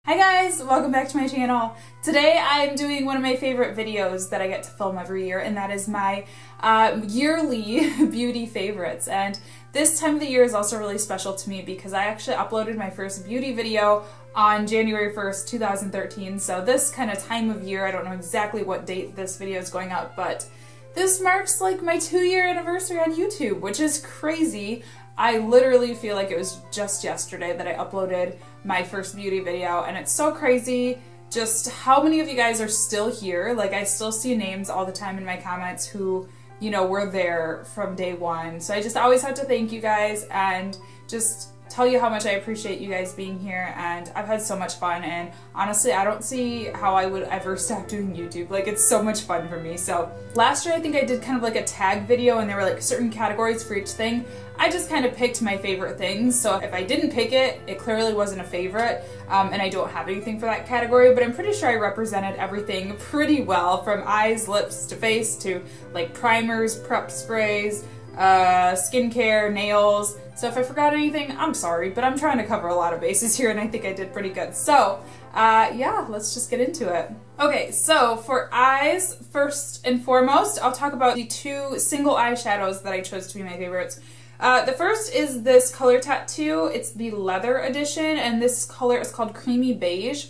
Hi guys, welcome back to my channel. Today I'm doing one of my favorite videos that I get to film every year, and that is my yearly beauty favorites. And this time of the year is also really special to me because I actually uploaded my first beauty video on January 1st, 2013. So this kind of time of year, I don't know exactly what date this video is going out, but this marks like my 2-year anniversary on YouTube, which is crazy. I literally feel like it was just yesterday that I uploaded my first beauty video, and it's so crazy just how many of you guys are still here. Like, I still see names all the time in my comments who, you know, were there from day one. So I just always have to thank you guys and just tell you how much I appreciate you guys being here, and I've had so much fun, and honestly I don't see how I would ever stop doing YouTube. Like, it's so much fun for me. So last year I think I did kind of like a tag video, and there were like certain categories for each thing. I just kind of picked my favorite things, so if I didn't pick it, it clearly wasn't a favorite, and I don't have anything for that category, but I'm pretty sure I represented everything pretty well, from eyes, lips, to face, to like primers, prep sprays, skincare, nails. So if I forgot anything, I'm sorry, but I'm trying to cover a lot of bases here, and I think I did pretty good. So yeah, let's just get into it. Okay, so for eyes, first and foremost, I'll talk about the two single eyeshadows that I chose to be my favorites. The first is this color tattoo. It's the leather edition, and this color is called Creamy Beige.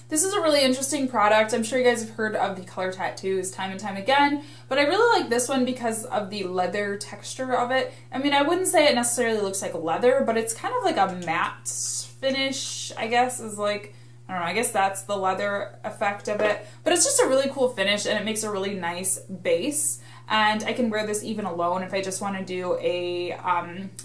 This is a really interesting product. I'm sure you guys have heard of the color tattoos time and time again, but I really like this one because of the leather texture of it. I mean, I wouldn't say it necessarily looks like leather, but it's kind of like a matte finish, I guess, is like, I don't know, I guess that's the leather effect of it. But it's just a really cool finish, and it makes a really nice base. And I can wear this even alone if I just want to do a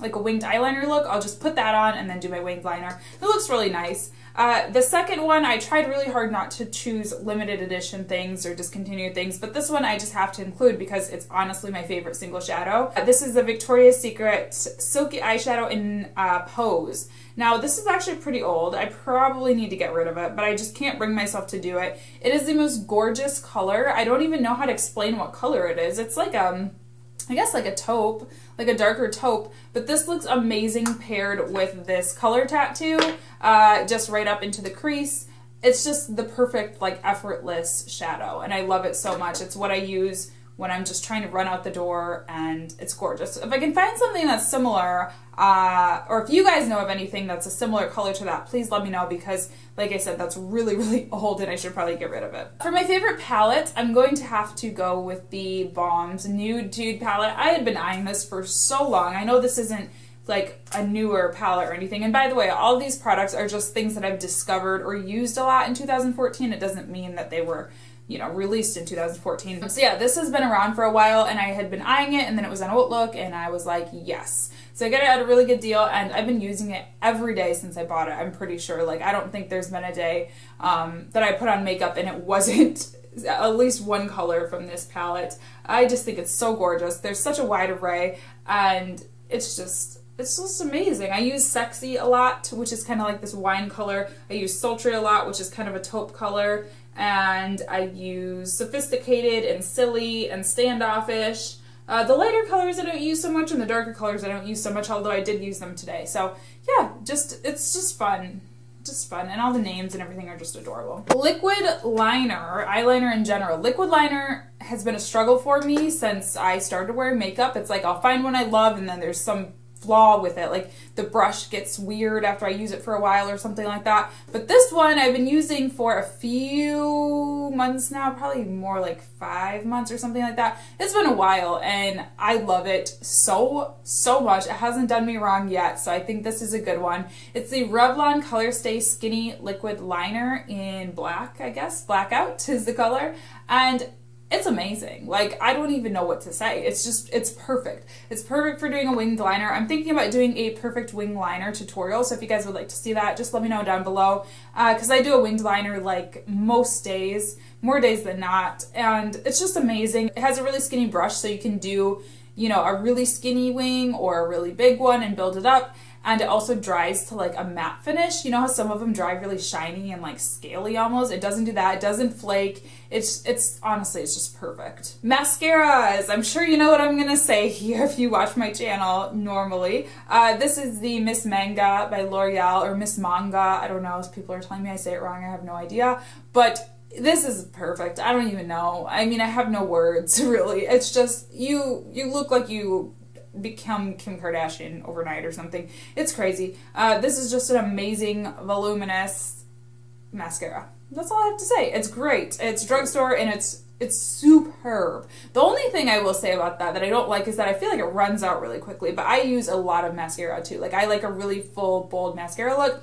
like a winged eyeliner look. I'll just put that on and then do my winged liner. It looks really nice. The second one, I tried really hard not to choose limited edition things or discontinued things, but this one I just have to include because it's honestly my favorite single shadow. This is the Victoria's Secret Silky Eyeshadow in Pose. Now, this is actually pretty old. I probably need to get rid of it, but I just can't bring myself to do it. It is the most gorgeous color. I don't even know how to explain what color it is. It's like I guess like a taupe, like a darker taupe, but this looks amazing paired with this color tattoo, just right up into the crease. It's just the perfect, like, effortless shadow, and I love it so much. It's what I use when I'm just trying to run out the door, and it's gorgeous. If I can find something that's similar, or if you guys know of anything that's a similar color to that, please let me know, because like I said, that's really, really old and I should probably get rid of it. For my favorite palette, I'm going to have to go with the Balm's Nude Tude palette. I had been eyeing this for so long. I know this isn't like a newer palette or anything. And by the way, all these products are just things that I've discovered or used a lot in 2014. It doesn't mean that they were, you know, released in 2014. So yeah, this has been around for a while, and I had been eyeing it, and then it was on Outlook, and I was like, yes. So I got it at a really good deal, and I've been using it every day since I bought it, I'm pretty sure. Like, I don't think there's been a day that I put on makeup and it wasn't at least one color from this palette. I just think it's so gorgeous. There's such a wide array, and it's just amazing. I use Sexy a lot, which is kind of like this wine color. I use Sultry a lot, which is kind of a taupe color. And I use Sophisticated and Silly and Standoffish. The lighter colors I don't use so much, and the darker colors I don't use so much, although I did use them today. So yeah, it's just fun. Just fun, and all the names and everything are just adorable. Liquid liner, or eyeliner in general. Liquid liner has been a struggle for me since I started wearing makeup. It's like I'll find one I love, and then there's some flaw with it, like the brush gets weird after I use it for a while or something like that. But this one I've been using for a few months now, probably more like 5 months or something like that. It's been a while, and I love it so much. It hasn't done me wrong yet, so I think this is a good one. It's the Revlon ColorStay Skinny Liquid Liner in black, I guess. Blackout is the color, and it's amazing. Like, I don't even know what to say. It's perfect. It's perfect for doing a winged liner. I'm thinking about doing a perfect winged liner tutorial, so if you guys would like to see that, just let me know down below, because I do a winged liner like most days, more days than not, and it's just amazing. It has a really skinny brush, so you can do, you know, a really skinny wing or a really big one and build it up. and it also dries to like a matte finish. You know how some of them dry really shiny and like scaly almost? It doesn't do that. It doesn't flake. It's honestly, it's just perfect. Mascaras. I'm sure you know what I'm gonna say here if you watch my channel normally. This is the Miss Manga by L'Oreal, or Miss Manga. I don't know, if people are telling me I say it wrong, I have no idea. But this is perfect. I don't even know. I mean, I have no words, really. It's just, you look like you become Kim Kardashian overnight or something. It's crazy. This is just an amazing, voluminous mascara. That's all I have to say. It's great. It's drugstore and it's superb. The only thing I will say about that I don't like is that I feel like it runs out really quickly, but I use a lot of mascara too. Like, I like a really full, bold mascara look,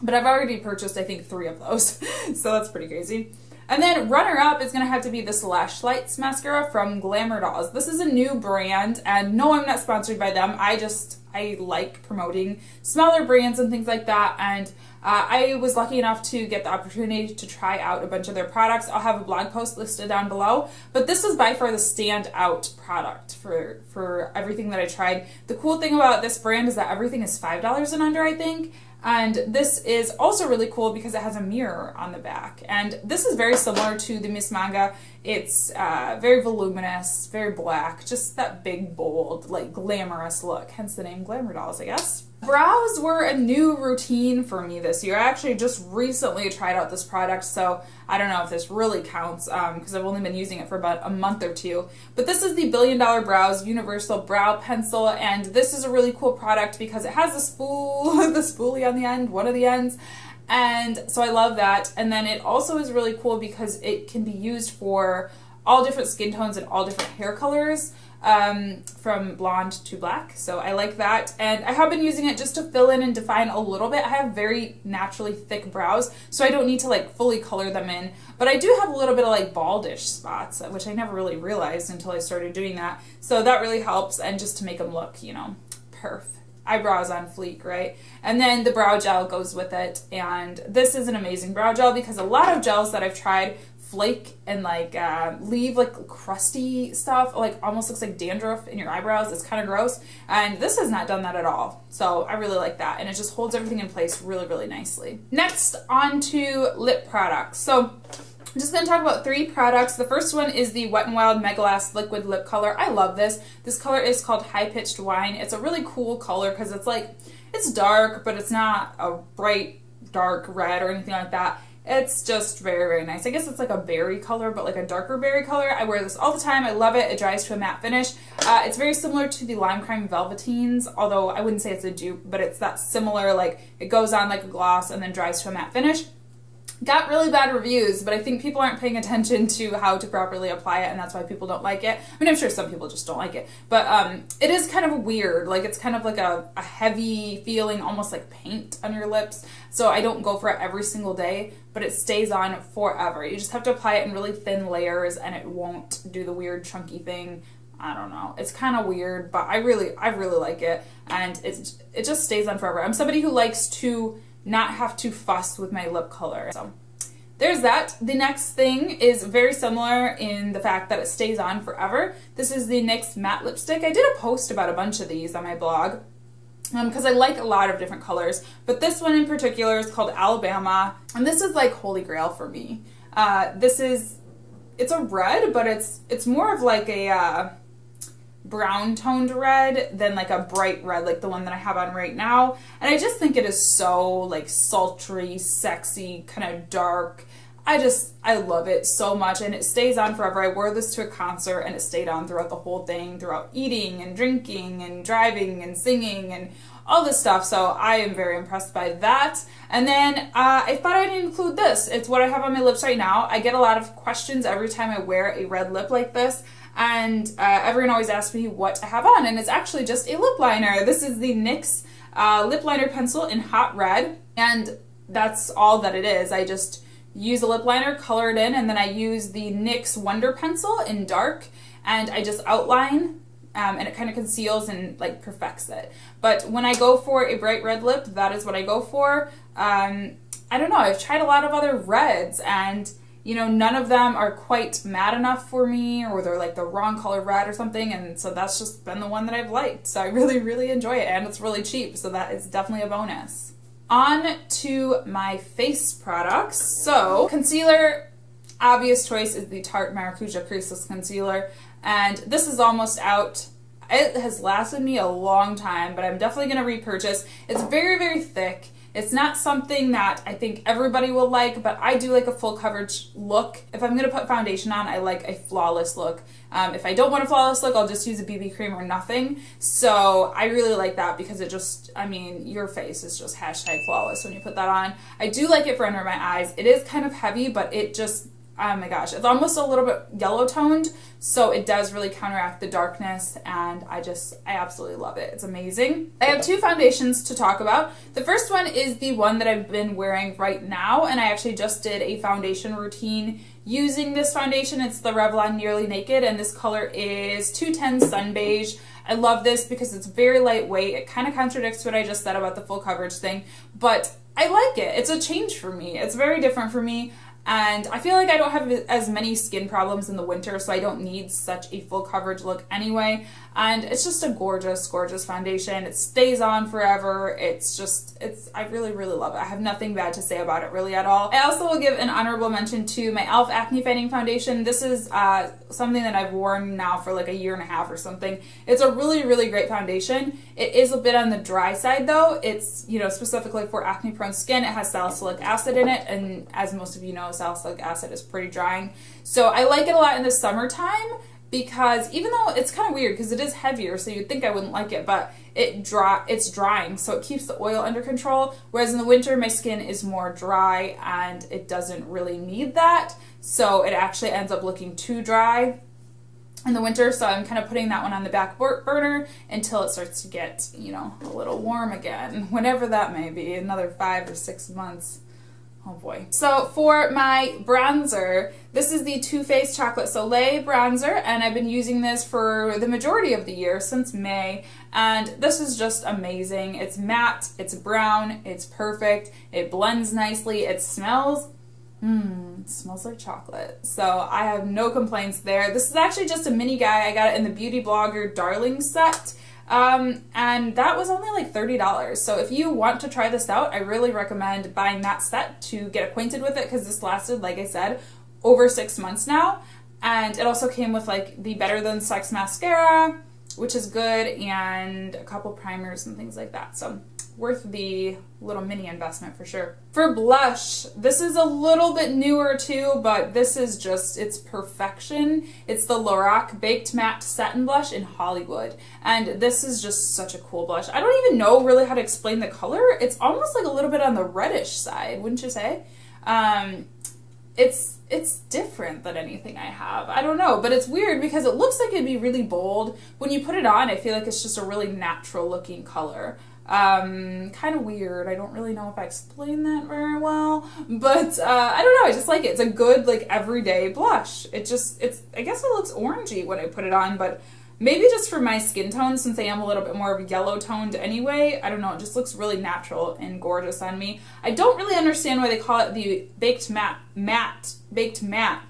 but I've already purchased, I think, 3 of those. So that's pretty crazy. And then runner-up is going to have to be this Lashlights mascara from Glamour Dolls. This is a new brand, and no, I'm not sponsored by them. I like promoting smaller brands and things like that, and I was lucky enough to get the opportunity to try out a bunch of their products. I'll have a blog post listed down below, but this is by far the standout product for everything that I tried. The cool thing about this brand is that everything is $5 and under, I think. And this is also really cool because it has a mirror on the back. And this is very similar to the Miss Manga. It's very voluminous, very black, just that big, bold, like glamorous look. Hence the name Glamour Dolls, I guess. Brows were a new routine for me this year. I actually just recently tried out this product, so I don't know if this really counts because I've only been using it for about a month or two. But this is the Billion Dollar Brows Universal Brow Pencil, and this is a really cool product because it has a spool, the spoolie on the end, one of the ends. And so I love that. And then it also is really cool because it can be used for all different skin tones and all different hair colors, from blonde to black. So I like that. And I have been using it just to fill in and define a little bit. I have very naturally thick brows, so I don't need to like fully color them in. But I do have a little bit of like baldish spots, which I never really realized until I started doing that. So that really helps, and just to make them look, you know, perfect. Eyebrows on fleek, right? And then the brow gel goes with it, and this is an amazing brow gel because a lot of gels that I've tried flake and like leave like crusty stuff, like almost looks like dandruff in your eyebrows. It's kind of gross, and this has not done that at all. So I really like that, and it just holds everything in place really, really nicely. Next, on to lip products. So I'm just going to talk about 3 products. The first one is the Wet n Wild Mega Last Liquid Lip Color. I love this. This color is called High Pitched Wine. It's a really cool color because it's like, it's dark, but it's not a bright, dark red or anything like that. It's just very, very nice. I guess it's like a berry color, but like a darker berry color. I wear this all the time. I love it. It dries to a matte finish. It's very similar to the Lime Crime Velveteens, although I wouldn't say it's a dupe, but it's that similar, like it goes on like a gloss and then dries to a matte finish. Got really bad reviews, but I think people aren't paying attention to how to properly apply it, and that's why people don't like it. I mean, I'm sure some people just don't like it, but it is kind of weird. Like, it's kind of like a heavy feeling, almost like paint on your lips. So I don't go for it every single day, but it stays on forever. You just have to apply it in really thin layers, and it won't do the weird chunky thing. I don't know. It's kind of weird, but I really like it, and it just stays on forever. I'm somebody who likes to not have to fuss with my lip color. So there's that. The next thing is very similar in the fact that it stays on forever. This is the NYX Matte Lipstick. I did a post about a bunch of these on my blog because I like a lot of different colors, but this one in particular is called Alabama, and this is like holy grail for me. It's a red, but it's more of like a brown toned red than like a bright red like the one that I have on right now, and I just think it is so like sultry, sexy, kind of dark. I love it so much, and it stays on forever. I wore this to a concert and it stayed on throughout the whole thing, throughout eating and drinking and driving and singing and all this stuff, so I am very impressed by that. And then I thought I'd include this. It's what I have on my lips right now. I get a lot of questions every time I wear a red lip like this, and everyone always asks me what I have on, and it's actually just a lip liner. This is the NYX Lip Liner Pencil in Hot Red, and that's all that it is. I just use a lip liner, color it in, and then I use the NYX Wonder Pencil in Dark, and I just outline, and it kind of conceals and like perfects it. But when I go for a bright red lip, that is what I go for. I don't know, I've tried a lot of other reds, and you know, none of them are quite matte enough for me, or they're like the wrong color red or something, and so that's just been the one that I've liked. So I really, really enjoy it, and it's really cheap, so that is definitely a bonus. On to my face products. So concealer, obvious choice is the Tarte Maracuja Creaseless Concealer, and this is almost out. It has lasted me a long time, but I'm definitely going to repurchase. It's very, very thick. It's not something that I think everybody will like, but I do like a full coverage look. If I'm going to put foundation on, I like a flawless look. If I don't want a flawless look, I'll just use a BB cream or nothing. So I really like that because it just, I mean, your face is just hashtag flawless when you put that on. I do like it for under my eyes. It is kind of heavy, but it just, oh my gosh, it's almost a little bit yellow toned, so it does really counteract the darkness, and I absolutely love it. It's amazing. I have two foundations to talk about. The first one is the one that I've been wearing right now, and I actually just did a foundation routine using this foundation. It's the Revlon Nearly Naked, and this color is 210 Sun Beige. I love this because it's very lightweight. It kind of contradicts what I just said about the full coverage thing, but I like it. It's a change for me. It's very different for me. And I feel like I don't have as many skin problems in the winter, so I don't need such a full coverage look anyway. And it's just a gorgeous, gorgeous foundation. It stays on forever. I really, really love it. I have nothing bad to say about it really at all. I also will give an honorable mention to my e.l.f. Acne Fighting Foundation. This is something that I've worn now for like a year and a half or something. It's a really, really great foundation. It is a bit on the dry side though. It's, you know, specifically for acne prone skin. It has salicylic acid in it, and as most of you know, salicylic acid is pretty drying. So I like it a lot in the summertime, because even though it's kind of weird because it is heavier, so you'd think I wouldn't like it, but it's drying, so it keeps the oil under control, whereas in the winter my skin is more dry and it doesn't really need that, so it actually ends up looking too dry in the winter. So I'm kind of putting that one on the back burner until it starts to get, you know, a little warm again, whenever that may be, another 5 or 6 months. Oh boy. So for my bronzer, this is the Too Faced Chocolate Soleil bronzer, and I've been using this for the majority of the year, since May, and this is just amazing. It's matte, it's brown, it's perfect, it blends nicely, it smells like chocolate. So I have no complaints there. This is actually just a mini guy. I got it in the Beauty Blogger Darling set. And that was only like $30. So if you want to try this out, I really recommend buying that set to get acquainted with it, because this lasted, like I said, over 6 months now. And it also came with like the Better Than Sex mascara, which is good, and a couple primers and things like that. So worth the little mini investment for sure. For blush, this is a little bit newer too, but this is just, it's perfection. It's the Lorac Baked Matte Satin Blush in Hollywood, and this is just such a cool blush. I don't even know really how to explain the color. It's almost like a little bit on the reddish side, wouldn't you say? It's different than anything I have. I don't know, but it's weird because it looks like it'd be really bold. When you put it on, I feel like it's just a really natural looking color. Kind of weird. I don't really know if I explained that very well, but I don't know, I just like it. It's a good like everyday blush. I guess it looks orangey when I put it on, but maybe just for my skin tone, since I am a little bit more of yellow toned anyway, I don't know, it just looks really natural and gorgeous on me. I don't really understand why they call it the Baked Matte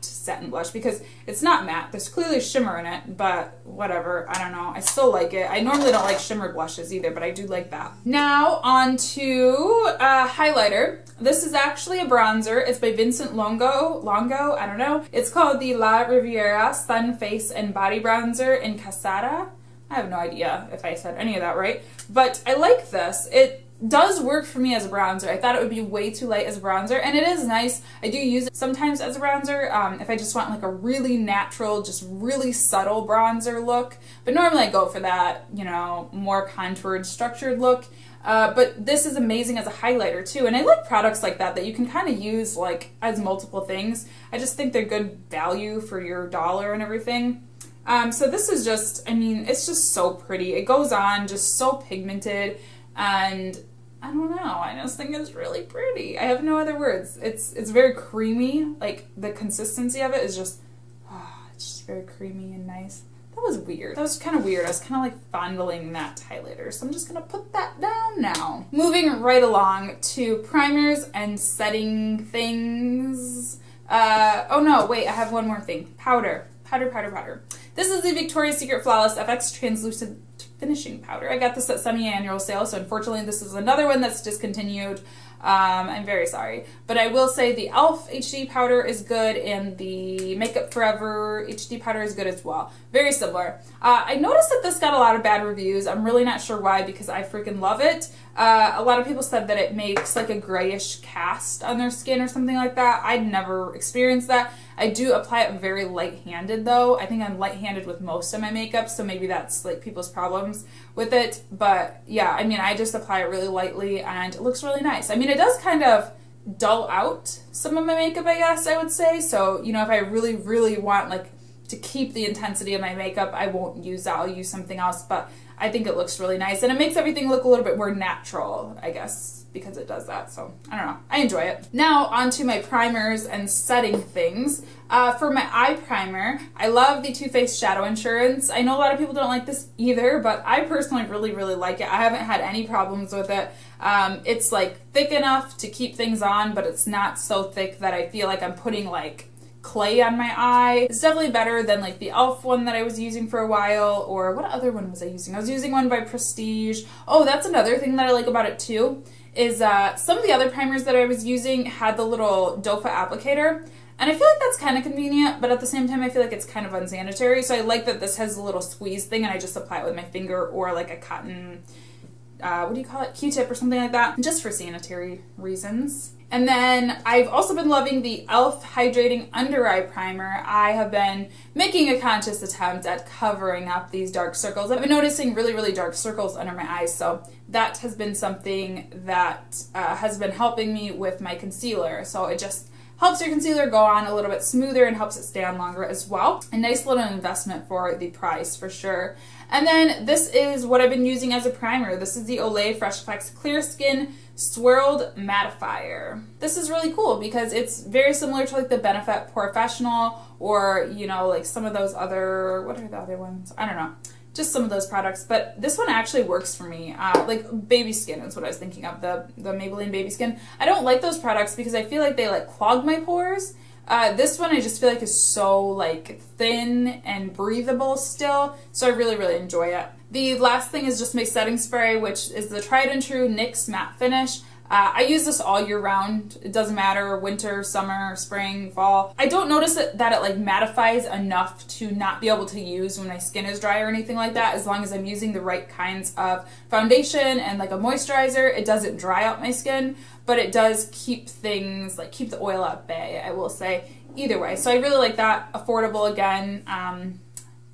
Satin Blush, because it's not matte. There's clearly shimmer in it, but whatever, I don't know. I still like it. I normally don't like shimmer blushes either, but I do like that. Now on to highlighter. This is actually a bronzer. It's by Vincent Longo, I don't know. It's called the La Rivieria Sun, Face, and Body Bronzer in Casada. I have no idea if I said any of that right, but I like this. It does work for me as a bronzer. I thought it would be way too light as a bronzer, and it is nice. I do use it sometimes as a bronzer if I just want like a really natural, just really subtle bronzer look, but normally I go for that, you know, more contoured, structured look. But this is amazing as a highlighter too, and I like products like that you can kind of use like as multiple things. I just think they're good value for your dollar and everything. So this is just, I mean, it's just so pretty. It goes on just so pigmented, and I don't know, I just think it's really pretty. I have no other words. It's very creamy, like the consistency of it is just, it's just very creamy and nice. That was weird. That was kind of weird. I was kind of like fondling that highlighter, so I'm just gonna put that down now. Moving right along to primers and setting things. Oh no, wait, I have one more thing. Powder. Powder. This is the Victoria's Secret Flawless FX Translucent Finishing Powder. I got this at semi-annual sale, so unfortunately this is another one that's discontinued. I'm very sorry. But I will say the e.l.f. HD powder is good and the Makeup Forever HD powder is good as well. Very similar. I noticed that this got a lot of bad reviews. I'm really not sure why because I freaking love it. A lot of people said that it makes like a grayish cast on their skin or something like that. I'd never experienced that. I do apply it very light-handed though. I think I'm light-handed with most of my makeup, so maybe that's like people's problems with it. But yeah, I mean, I just apply it really lightly and it looks really nice. I mean, it does kind of dull out some of my makeup, I guess I would say. So, you know, if I really, really want like to keep the intensity of my makeup, I won't use that. I'll use something else, but I think it looks really nice and it makes everything look a little bit more natural, I guess, because it does that. So I don't know, I enjoy it. Now onto my primers and setting things. For my eye primer, I love the Too Faced Shadow Insurance. I know a lot of people don't like this either, but I personally really, really like it. I haven't had any problems with it. It's like thick enough to keep things on, but it's not so thick that I feel like I'm putting like clay on my eye. It's definitely better than like the e.l.f. one that I was using for a while, or what other one was I using? I was using one by Prestige. Oh, that's another thing that I like about it too, is some of the other primers that I was using had the little doe-foot applicator, and I feel like that's kind of convenient, but at the same time I feel like it's kind of unsanitary, so I like that this has a little squeeze thing and I just apply it with my finger or like a cotton, what do you call it, Q-tip or something like that, just for sanitary reasons. And then I've also been loving the e.l.f. Hydrating Under Eye Primer. I have been making a conscious attempt at covering up these dark circles. I've been noticing really, really dark circles under my eyes, so that has been something that has been helping me with my concealer. So it just helps your concealer go on a little bit smoother and helps it stay on longer as well. A nice little investment for the price for sure. And then this is what I've been using as a primer. This is the Olay Fresh Effects Clear Skin Swirled Mattifier. This is really cool because it's very similar to like the Benefit Professional or, you know, like some of those other, what are the other ones? I don't know. Just some of those products, but this one actually works for me. Like Baby Skin is what I was thinking of, the Maybelline Baby Skin. I don't like those products because I feel like they like clog my pores. This one I just feel like is so like thin and breathable still, so I really, really enjoy it. The last thing is just my setting spray, which is the tried and true NYX Matte Finish. I use this all year round. It doesn't matter, winter, summer, spring, fall. I don't notice that it like mattifies enough to not be able to use when my skin is dry or anything like that. As long as I'm using the right kinds of foundation and like a moisturizer, it doesn't dry out my skin, but it does keep things, like keep the oil at bay, I will say, either way. So I really like that. Affordable again.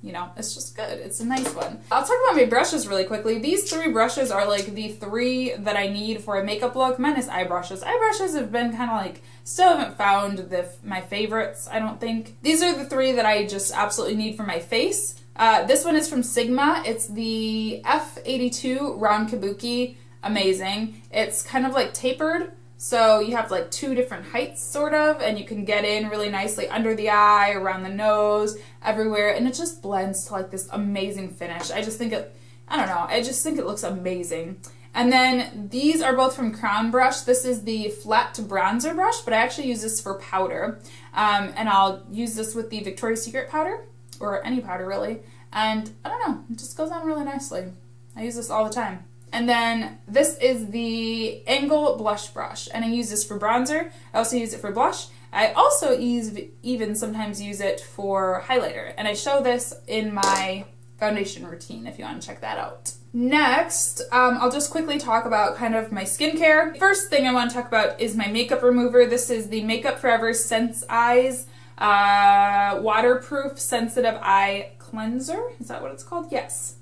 You know, it's just good. It's a nice one. I'll talk about my brushes really quickly. These three brushes are like the three that I need for a makeup look, minus eye brushes. Eye brushes have been kind of like, still haven't found my favorites, I don't think. These are the three that I just absolutely need for my face. This one is from Sigma. It's the F82 Round Kabuki. Amazing. It's kind of like tapered. So you have like two different heights sort of, and you can get in really nicely under the eye, around the nose, everywhere, and it just blends to like this amazing finish. I just think it, I don't know, I just think it looks amazing. And then these are both from Crown Brush. This is the flat bronzer brush, but I actually use this for powder. And I'll use this with the Victoria's Secret powder, or any powder really. And I don't know, it just goes on really nicely. I use this all the time. And then this is the Angle Blush Brush, and I use this for bronzer. I also use it for blush. I also even sometimes use it for highlighter, and I show this in my foundation routine if you want to check that out. Next, I'll just quickly talk about kind of my skincare. First thing I want to talk about is my makeup remover. This is the Makeup Forever Sense Eyes Waterproof Sensitive Eye Cleanser. Is that what it's called? Yes.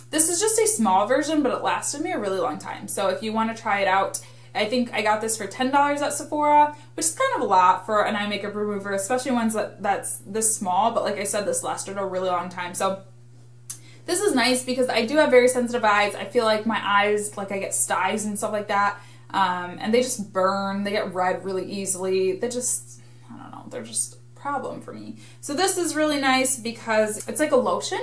This is just a small version, but it lasted me a really long time. So if you want to try it out, I think I got this for $10 at Sephora, which is kind of a lot for an eye makeup remover, especially ones that's this small. But like I said, this lasted a really long time. So this is nice because I do have very sensitive eyes. I feel like my eyes, like I get styes and stuff like that, and they just burn. They get red really easily. They just, I don't know, they're just a problem for me. So this is really nice because it's like a lotion.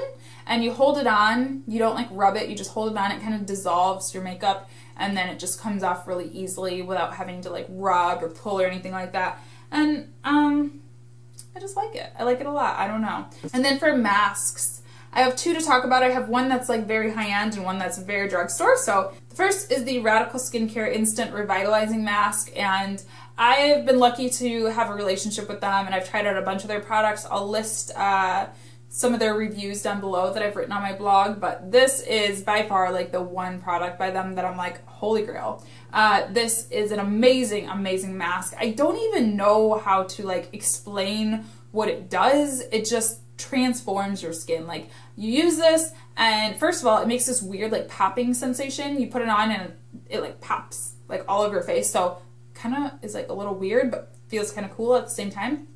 And you hold it on, you don't like rub it, you just hold it on, it kind of dissolves your makeup, and then it just comes off really easily without having to like rub or pull or anything like that. and I just like it. I like it a lot. I don't know. And then for masks, I have two to talk about. I have one that's like very high-end and one that's very drugstore. So the first is the Radical Skincare Instant Revitalizing Mask, and I've been lucky to have a relationship with them, and I've tried out a bunch of their products. I'll list some of their reviews down below that I've written on my blog, but this is by far like the one product by them that I'm like, holy grail. This is an amazing, amazing mask. I don't even know how to like explain what it does. It just transforms your skin. Like, you use this and first of all, it makes this weird like popping sensation. You put it on and it like pops like all over your face. So kind of is like a little weird, but feels kind of cool at the same time.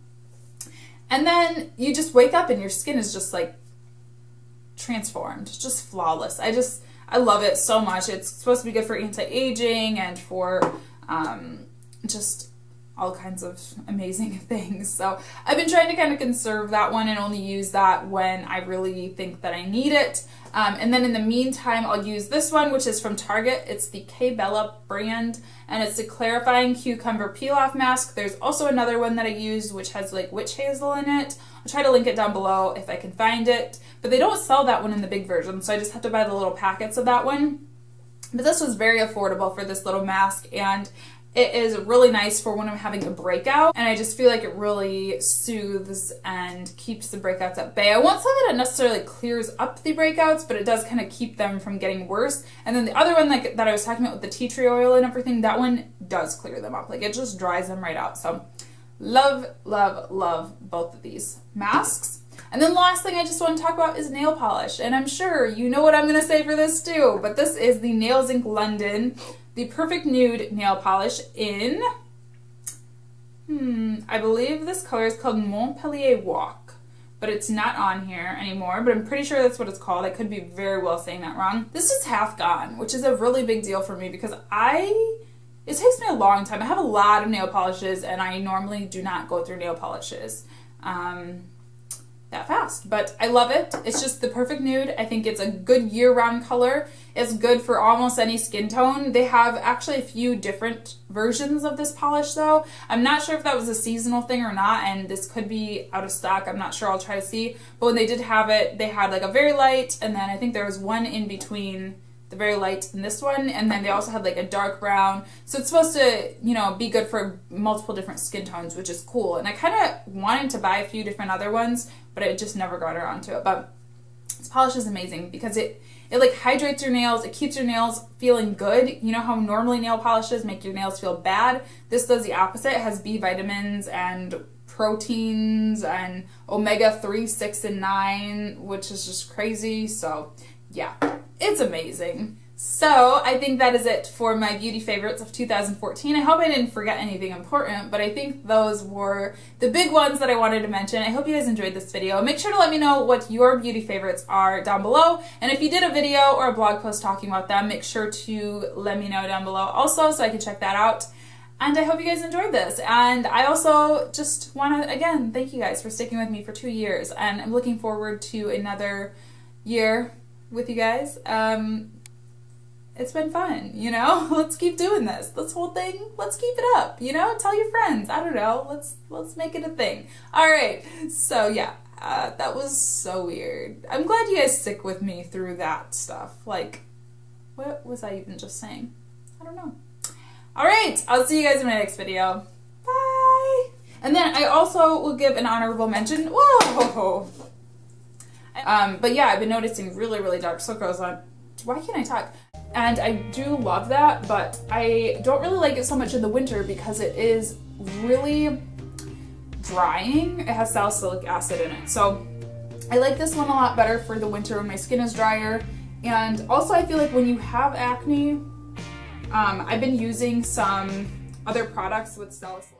And then you just wake up and your skin is just like transformed, just flawless. I love it so much. It's supposed to be good for anti-aging and for just all kinds of amazing things. So I've been trying to kind of conserve that one and only use that when I really think that I need it. And then in the meantime, I'll use this one, which is from Target. It's the K Bella brand, and it's the Clarifying Cucumber Peel-Off Mask. There's also another one that I use, which has like witch hazel in it. I'll try to link it down below if I can find it. But they don't sell that one in the big version, so I just have to buy the little packets of that one. But this was very affordable for this little mask, and it is really nice for when I'm having a breakout, and I just feel like it really soothes and keeps the breakouts at bay. I won't say that it necessarily clears up the breakouts, but it does kind of keep them from getting worse. And then the other one that I was talking about with the tea tree oil and everything, that one does clear them up. Like, it just dries them right out. So love, love, love both of these masks. And then the last thing I just want to talk about is nail polish. And I'm sure you know what I'm going to say for this too, but this is the Nails Inc London The Perfect Nude nail polish in, I believe this color is called Montpellier Walk, but it's not on here anymore, but I'm pretty sure that's what it's called. I could be very well saying that wrong. This is half gone, which is a really big deal for me because it takes me a long time. I have a lot of nail polishes and I normally do not go through nail polishes that fast, but I love it. It's just the perfect nude. I think it's a good year-round color. It's good for almost any skin tone. They have actually a few different versions of this polish though. I'm not sure if that was a seasonal thing or not, and this could be out of stock. I'm not sure. I'll try to see. But when they did have it, they had like a very light, and then I think there was one in between the very light and this one, and then they also had like a dark brown. So it's supposed to, you know, be good for multiple different skin tones, which is cool. And I kind of wanted to buy a few different other ones, but I just never got around to it. But this polish is amazing because it like hydrates your nails. It keeps your nails feeling good. You know how normally nail polishes make your nails feel bad? This does the opposite. It has B vitamins and proteins and omega-3, 6, and 9, which is just crazy. So yeah, it's amazing. So I think that is it for my beauty favorites of 2014. I hope I didn't forget anything important, but I think those were the big ones that I wanted to mention. I hope you guys enjoyed this video. Make sure to let me know what your beauty favorites are down below. And if you did a video or a blog post talking about them, make sure to let me know down below also so I can check that out. And I hope you guys enjoyed this. And I also just want to, again, thank you guys for sticking with me for 2 years. And I'm looking forward to another year with you guys. It's been fun, you know? Let's keep doing this whole thing. Let's keep it up, you know? Tell your friends. I don't know. Let's make it a thing. All right. So yeah, that was so weird. I'm glad you guys stick with me through that stuff. Like, what was I even just saying? I don't know. All right. I'll see you guys in my next video. Bye. And then I also will give an honorable mention. Whoa. But yeah, I've been noticing really, really dark circles on. Why can't I talk? And I do love that, but I don't really like it so much in the winter because it is really drying. It has salicylic acid in it. So I like this one a lot better for the winter when my skin is drier. And also I feel like when you have acne, I've been using some other products with salicylic.